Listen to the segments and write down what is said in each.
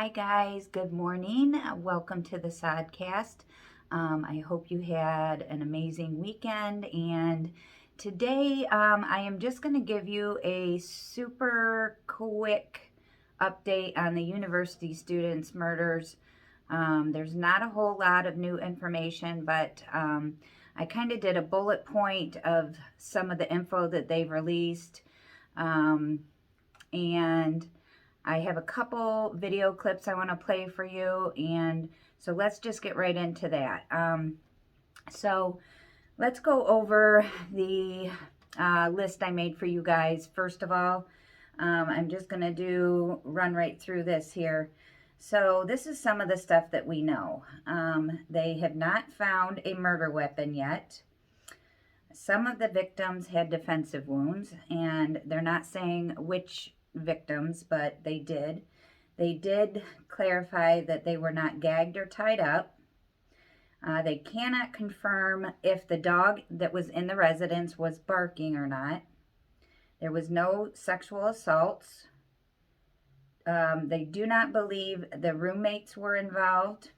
Hi guys, good morning. Welcome to the Sodcast. I hope you had an amazing weekend, and today I am just going to give you a super quick update on the university students' murders. There's not a whole lot of new information, but I kind of did a bullet point of some of the info that they've released, and I have a couple video clips I want to play for you, and so let's just get right into that. So let's go over the list I made for you guys. First of all, I'm just going to run right through this here. So this is some of the stuff that we know. They have not found a murder weapon yet. Some of the victims had defensive wounds, and they're not saying which victims, but they did. They did clarify that they were not gagged or tied up. They cannot confirm if the dog that was in the residence was barking or not. There was no sexual assaults. They do not believe the roommates were involved.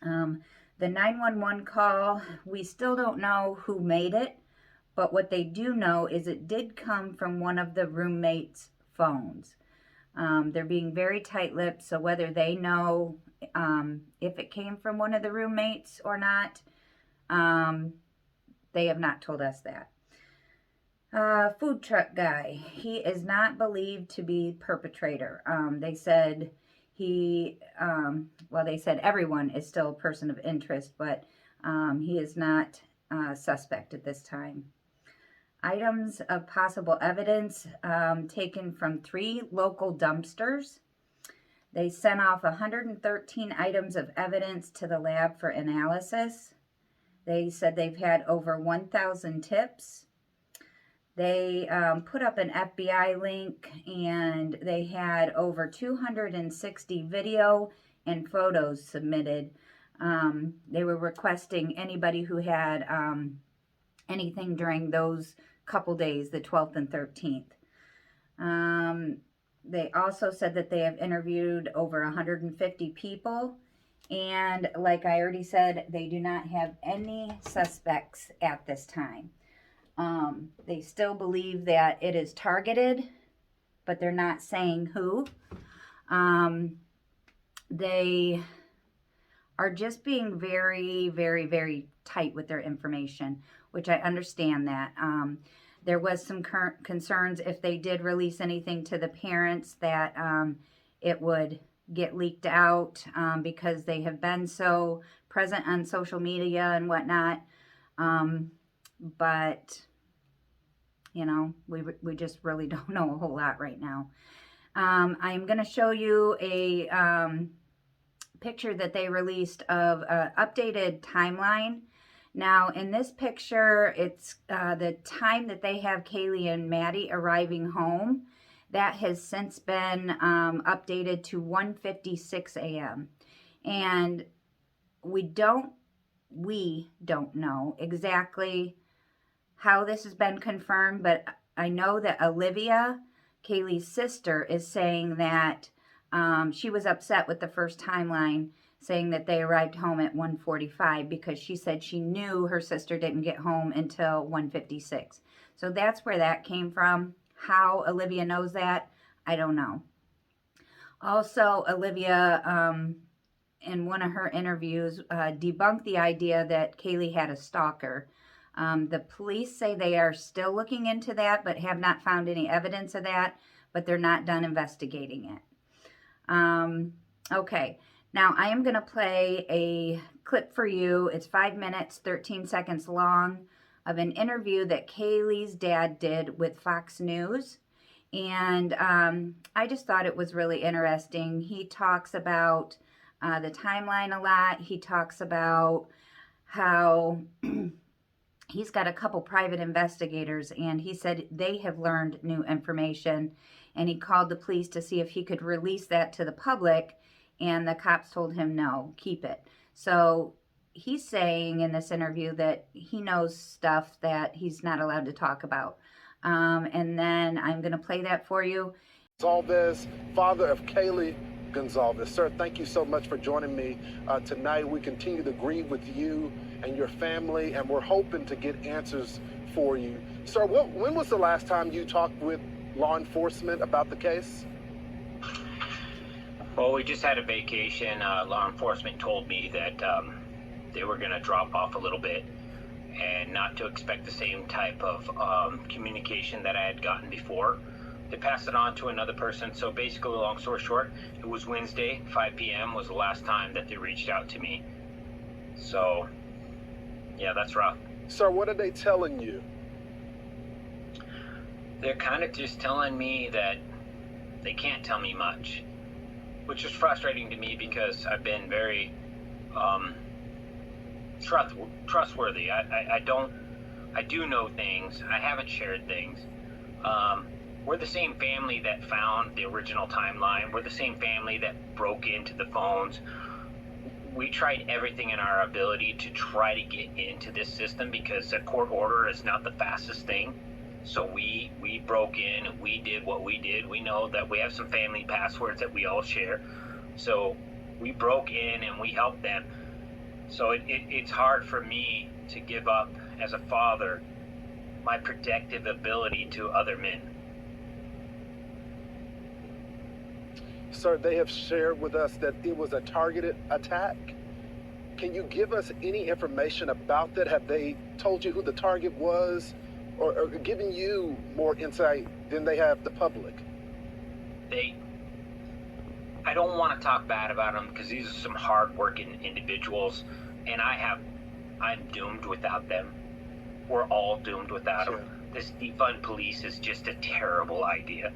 The 911 call, we still don't know who made it, but what they do know is it did come from one of the roommates' phones. They're being very tight-lipped, so whether they know if it came from one of the roommates or not, they have not told us that. Food truck guy, he is not believed to be perpetrator. They said they said everyone is still a person of interest, but he is not suspect at this time. Items of possible evidence taken from 3 local dumpsters. They sent off 113 items of evidence to the lab for analysis. They said they've had over 1,000 tips. They put up an FBI link, and they had over 260 video and photos submitted. They were requesting anybody who had anything during those couple days, the 12th and 13th. They also said that they have interviewed over 150 people, and like I already said, they do not have any suspects at this time. They still believe that it is targeted, but they're not saying who. They are just being very, very, very tight with their information, which I understand that. There was some current concerns if they did release anything to the parents that it would get leaked out because they have been so present on social media and whatnot. But, you know, we just really don't know a whole lot right now. I'm going to show you a picture that they released of an updated timeline. Now, in this picture, it's the time that they have Kaylee and Maddie arriving home. That has since been updated to 1:56 a.m. And we don't know exactly how this has been confirmed, but I know that Olivia, Kaylee's sister, is saying that she was upset with the first timeline, saying that they arrived home at 1:45 because she said she knew her sister didn't get home until 1:56. So that's where that came from. How Olivia knows that, I don't know. Also, Olivia, in one of her interviews, debunked the idea that Kaylee had a stalker. The police say they are still looking into that, but have not found any evidence of that, but they're not done investigating it. Okay, now I am going to play a clip for you. It's 5 minutes, 13 seconds long of an interview that Kaylee's dad did with Fox News. And I just thought it was really interesting. He talks about the timeline a lot. He talks about how he's got a couple private investigators, and he said they have learned new information, and he called the police to see if he could release that to the public, and the cops told him no, keep it. So he's saying in this interview that he knows stuff that he's not allowed to talk about. And then I'm going to play that for you. All this, father of Kaylee Gonzalez. Sir, thank you so much for joining me tonight. We continue to grieve with you and your family, and we're hoping to get answers for you. Sir, when was the last time you talked with law enforcement about the case? Well, we just had a vacation. Law enforcement told me that they were going to drop off a little bit and not to expect the same type of communication that I had gotten before. They passed it on to another person. So basically, long story short, it was Wednesday, 5 p.m. was the last time that they reached out to me. So, yeah, that's rough. Sir, what are they telling you? They're kind of just telling me that they can't tell me much, which is frustrating to me because I've been very trustworthy. I do know things. I haven't shared things. We're the same family that found the original timeline. We're the same family that broke into the phones. We tried everything in our ability to try to get into this system because a court order is not the fastest thing. So we broke in and we did what we did. We know that we have some family passwords that we all share. So we broke in and we helped them. So it's hard for me to give up as a father my protective ability to other men. Sir, they have shared with us that it was a targeted attack. Can you give us any information about that? Have they told you who the target was or given you more insight than they have the public? I don't want to talk bad about them because these are some hard-working individuals, and I'm doomed without them. We're all doomed without them. This defund police is just a terrible idea.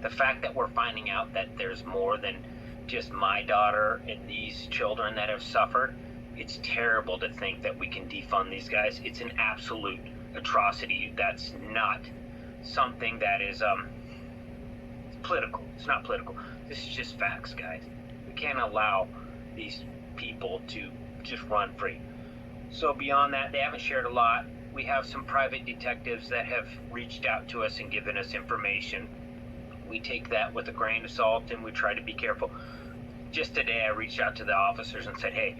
The fact that we're finding out that there's more than just my daughter and these children that have suffered, it's terrible to think that we can defund these guys. It's an absolute atrocity. That's not something that is political. It's not political. This is just facts, guys. We can't allow these people to just run free. So beyond that, they haven't shared a lot. We have some private detectives that have reached out to us and given us information. We take that with a grain of salt and we try to be careful. Just today, I reached out to the officers and said, hey,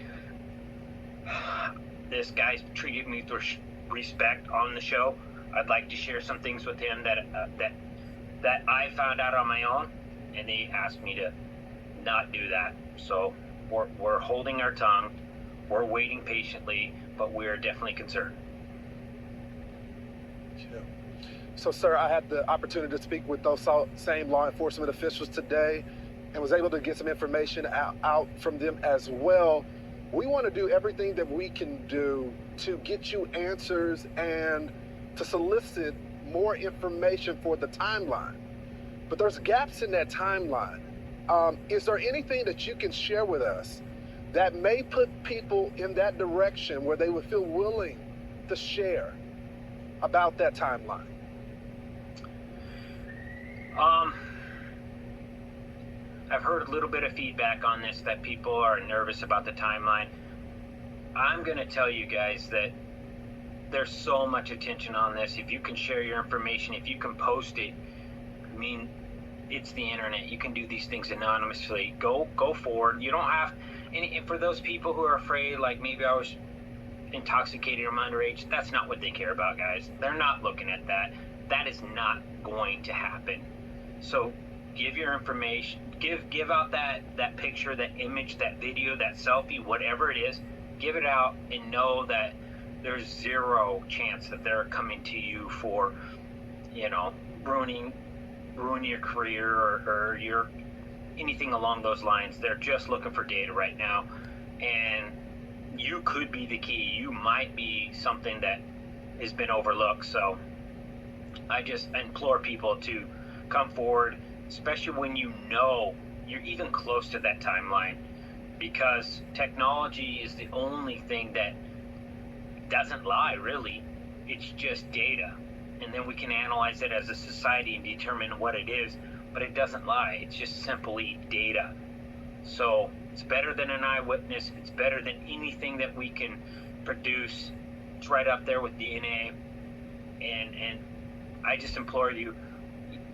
this guy's treated me with respect on the show. I'd like to share some things with him that I found out on my own, and they asked me to not do that. So we're holding our tongue. We're waiting patiently, but we're definitely concerned. Yeah. So, sir, I had the opportunity to speak with those same law enforcement officials today and was able to get some information out from them as well. We want to do everything that we can do to get you answers and to solicit more information for the timeline. But there's gaps in that timeline. Is there anything that you can share with us that may put people in that direction where they would feel willing to share about that timeline? I've heard a little bit of feedback on this that people are nervous about the timeline. I'm going to tell you guys that there's so much attention on this. If you can share your information, if you can post it, I mean, it's the internet. You can do these things anonymously. Go forward. You don't have, and for those people who are afraid, like maybe I was intoxicated or I'm underage, that's not what they care about, guys. They're not looking at that. That is not going to happen. So give your information, give out that picture, that image, that video, that selfie, whatever it is, give it out and know that there's zero chance that they're coming to you for, ruining your career or your anything along those lines. They're just looking for data right now, and you could be the key. You might be something that has been overlooked. So I just implore people to come forward, especially when you know you're even close to that timeline, because technology is the only thing that doesn't lie, really. It's just data, and then we can analyze it as a society and determine what it is, but it doesn't lie. It's just simply data. So it's better than an eyewitness. It's better than anything that we can produce. It's right up there with DNA, and I just implore you,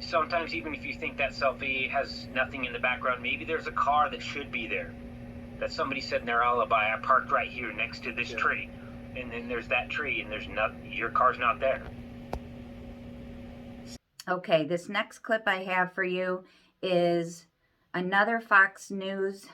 sometimes even if you think that selfie has nothing in the background, maybe there's a car that should be there. That somebody said in their alibi, I parked right here next to this tree. And then there's that tree and there's not, your car's not there. Okay, this next clip I have for you is another Fox News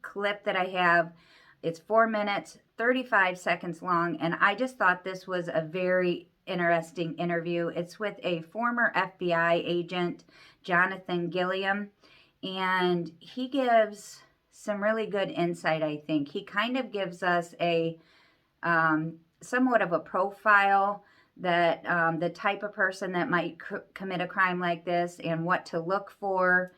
clip that I have. It's 4 minutes, 35 seconds long, and I just thought this was a very interesting interview. It's with a former FBI agent, Jonathan Gilliam, and he gives some really good insight, I think. He kind of gives us a somewhat of a profile that the type of person that might commit a crime like this and what to look for.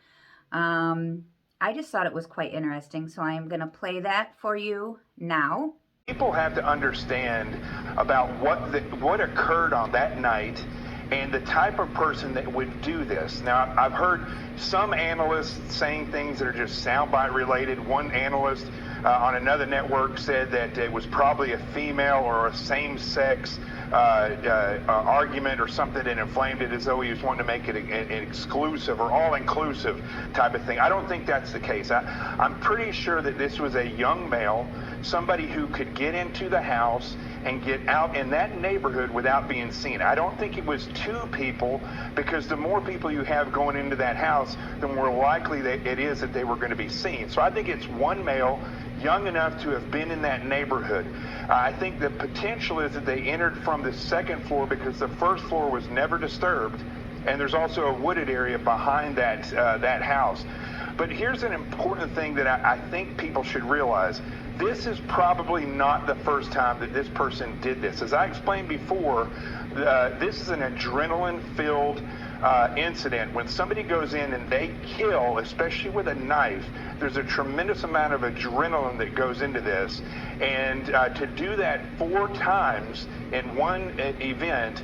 I just thought it was quite interesting, so I am going to play that for you now. People have to understand about what occurred on that night and the type of person that would do this. Now, I've heard some analysts saying things that are just soundbite related. One analyst on another network said that it was probably a female or a same-sex argument or something, and inflamed it as though he was wanting to make it an exclusive or all-inclusive type of thing. I don't think that's the case. I'm pretty sure that this was a young male, somebody who could get into the house and get out in that neighborhood without being seen. I don't think it was two people, because the more people you have going into that house, the more likely that it is that they were going to be seen. So I think it's one male, young enough to have been in that neighborhood. I think the potential is that they entered from the second floor because the first floor was never disturbed, and there's also a wooded area behind that house. But here's an important thing that I think people should realize. This is probably not the first time that this person did this. As I explained before, this is an adrenaline-filled incident. When somebody goes in and they kill, especially with a knife, there's a tremendous amount of adrenaline that goes into this. And to do that 4 times in one event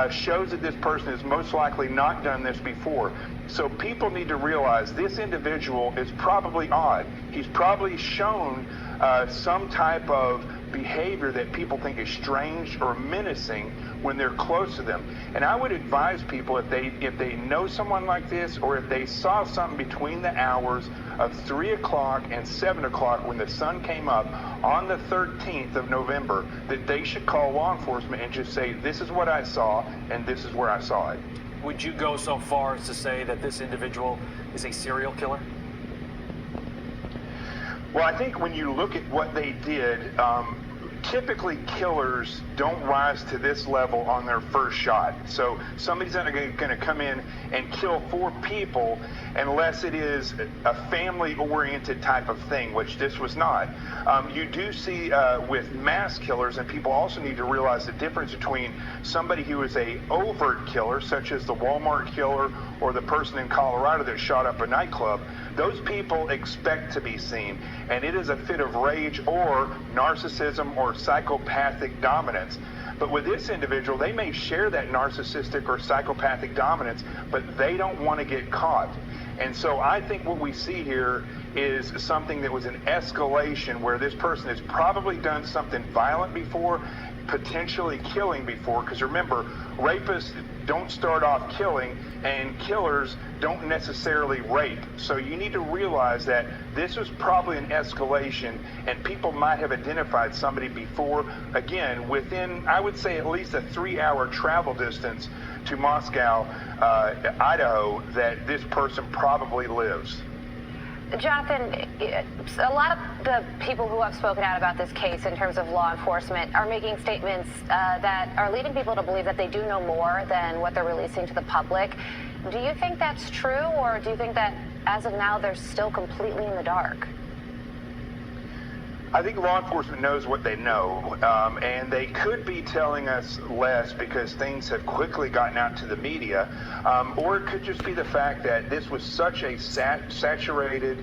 shows that this person has most likely not done this before. So people need to realize this individual is probably odd. He's probably shown some type of behavior that people think is strange or menacing when they're close to them. And I would advise people, if they know someone like this, or if they saw something between the hours of 3 o'clock and 7 o'clock when the sun came up on the 13th of November, that they should call law enforcement and just say, this is what I saw and this is where I saw it. Would you go so far as to say that this individual is a serial killer? Well, I think when you look at what they did, typically killers don't rise to this level on their first shot. So somebody's not going to come in and kill 4 people unless it is a family-oriented type of thing, which this was not. You do see with mass killers, and people also need to realize the difference between somebody who is a overt killer, such as the Walmart killer or the person in Colorado that shot up a nightclub. Those people expect to be seen, and it is a fit of rage or narcissism or psychopathic dominance. But with this individual, they may share that narcissistic or psychopathic dominance, but they don't want to get caught. And so I think what we see here is something that was an escalation, where this person has probably done something violent before, potentially killing before, because remember, rapists don't start off killing, and killers don't necessarily rape. So you need to realize that this was probably an escalation, and people might have identified somebody before, again, within, I would say, at least a 3-hour travel distance to Moscow, Idaho, that this person probably lives. Jonathan, a lot of the people who have spoken out about this case in terms of law enforcement are making statements that are leading people to believe that they do know more than what they're releasing to the public. Do you think that's true, or do you think that as of now they're still completely in the dark? I think law enforcement knows what they know, and they could be telling us less because things have quickly gotten out to the media, or it could just be the fact that this was such a saturated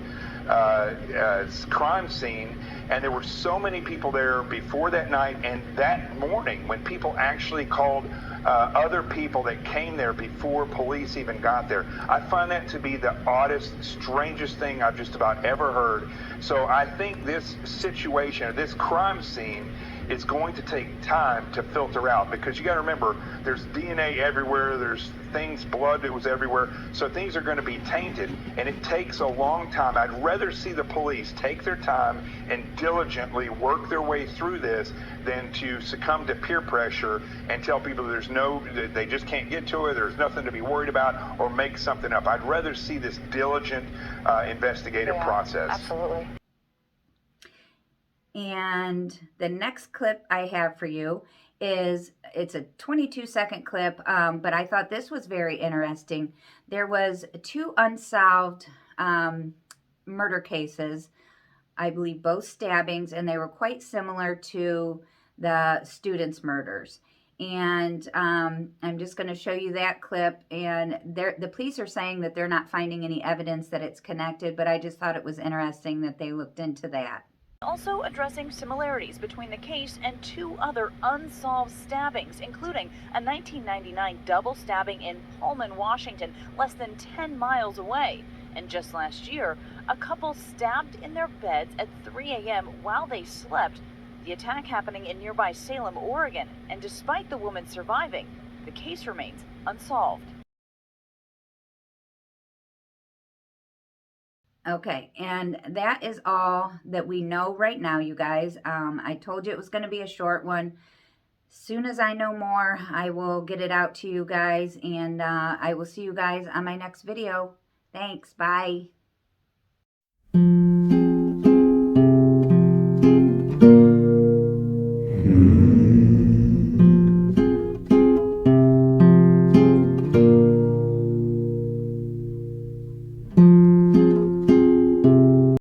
crime scene, and there were so many people there before that night and that morning when people actually called other people that came there before police even got there. I find that to be the oddest, strangest thing I've just about ever heard. So I think this situation, this crime scene, it's going to take time to filter out, because you got to remember, there's DNA everywhere, there's things, blood that was everywhere, so things are going to be tainted, and it takes a long time. I'd rather see the police take their time and diligently work their way through this than to succumb to peer pressure and tell people they just can't get to it, there's nothing to be worried about, or make something up. I'd rather see this diligent investigative process. Absolutely. And the next clip I have for you it's a 22-second clip, but I thought this was very interesting. There was 2 unsolved murder cases, I believe both stabbings, and they were quite similar to the students' murders. And I'm just going to show you that clip, and the police are saying that they're not finding any evidence that it's connected, but I just thought it was interesting that they looked into that. Also addressing similarities between the case and 2 other unsolved stabbings, including a 1999 double stabbing in Pullman, Washington, less than 10 miles away. And just last year, a couple stabbed in their beds at 3 a.m. while they slept, the attack happening in nearby Salem, Oregon. And despite the woman surviving, the case remains unsolved. Okay, and that is all that we know right now, you guys. I told you it was going to be a short one. Soon as I know more, I will get it out to you guys, and I will see you guys on my next video. Thanks, bye.